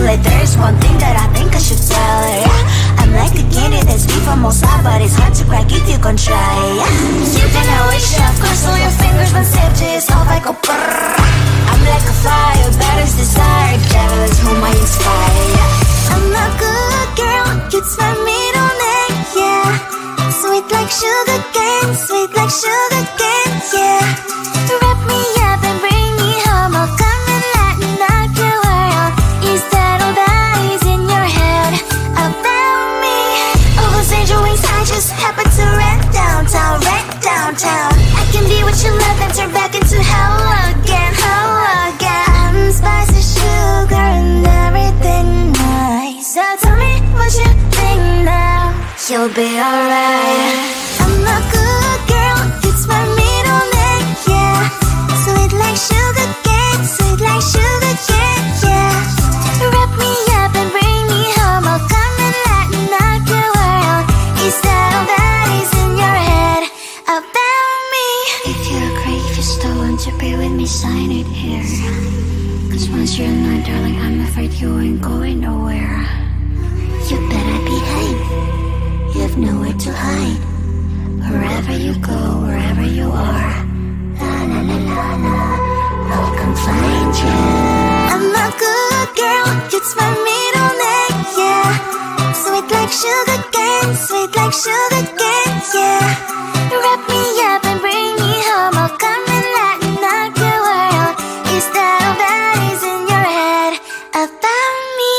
like there's one thing that I think I should tell her, yeah. I'm like a candy that's deep from outside, but it's hard to crack if you can try, yeah. You can always shove, cross all your fingers when sandwiches off, I go brrrr. I'm like a fire, baddest desire, devil is whom I inspire, yeah. I'm a good girl, it's my middle name, yeah. Sweet like sugar cane, sweet like sugar cane, yeah. Wrap me up and bring me home, I'll come and lighten up your world. Is that all that is in your head about me? Oh, those angel wings, I just happen to rent downtown, I can be what you love and turn back into hell again, I'm spicy sugar and everything nice. So tell me what you think now, you'll be alright. I'm a good girl, it's my middle name, yeah. Sweet like sugar cane, sweet like sugar cane, yeah. Wrap me up and bring me home, I'll come and lighten up your world. Is that all that is in your head about me? If you're great, if you still want to be with me, sign it here. Cause once you're not, darling, I'm afraid you ain't going nowhere. You better behave, you have nowhere to hide. Wherever you go, wherever you are, la la la la la, I'll come find you. I'm a good girl, it's my middle name, yeah. Sweet like sugar cane, sweet like sugar cane, yeah. Wrap me up and bring me home, I'll come and lighten up your world. Is that all that is in your head about me?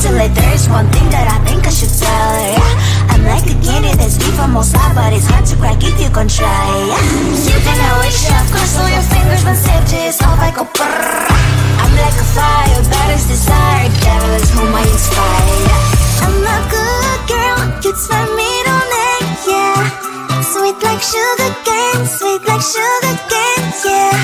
till it. There's one thing that I think I should tell her, yeah. I'm like a candy that's deep from outside, but it's hard to crack if you can try, yeah. You can always shove, cross all your fingers when safety is off, I go brrrr. I'm like a fire, balance desire, devil is whom I inspire, yeah. I'm a good girl, it's my middle name, yeah. Sweet like sugar cane, sweet like sugar cane, yeah.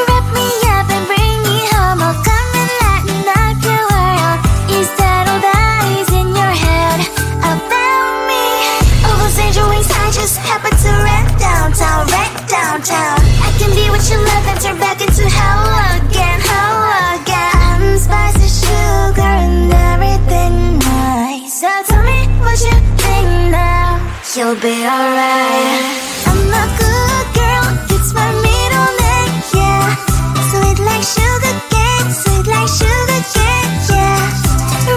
Wrap me up and bring me home, I'll come and lighten up your world. Is that all that is in your head about me? All those angel wings I just happen to rent downtown, rent downtown. I can be what you love and turn back into hell again, hell again. I'm spicy sugar and everything nice. So tell me what you think now, you'll be alright. I'm a good girl, it's my middle name, yeah. Sweet like sugar cane, sweet like sugar cane, yeah.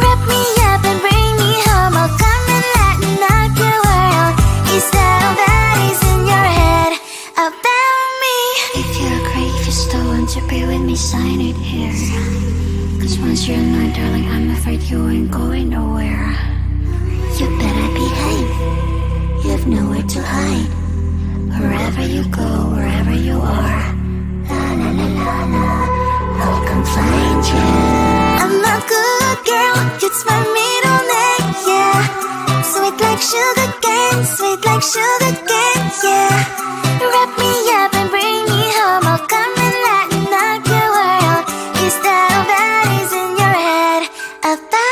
Wrap me up and bring me home, I'll come and lighten up your world. Is that all that is in your head about me? If you're great, if you still want to be with me, sign it here. Cause once you're not, darling, I'm afraid you ain't going nowhere. You better behave, you have nowhere to hide. Wherever you go, wherever you are, la la la la la, I'll come find you. I'm a good girl, it's my middle name, yeah. Sweet like sugar cane, sweet like sugar cane, yeah. Wrap me up and bring me home, I'll come and lighten up your world. Is that all that is in your head about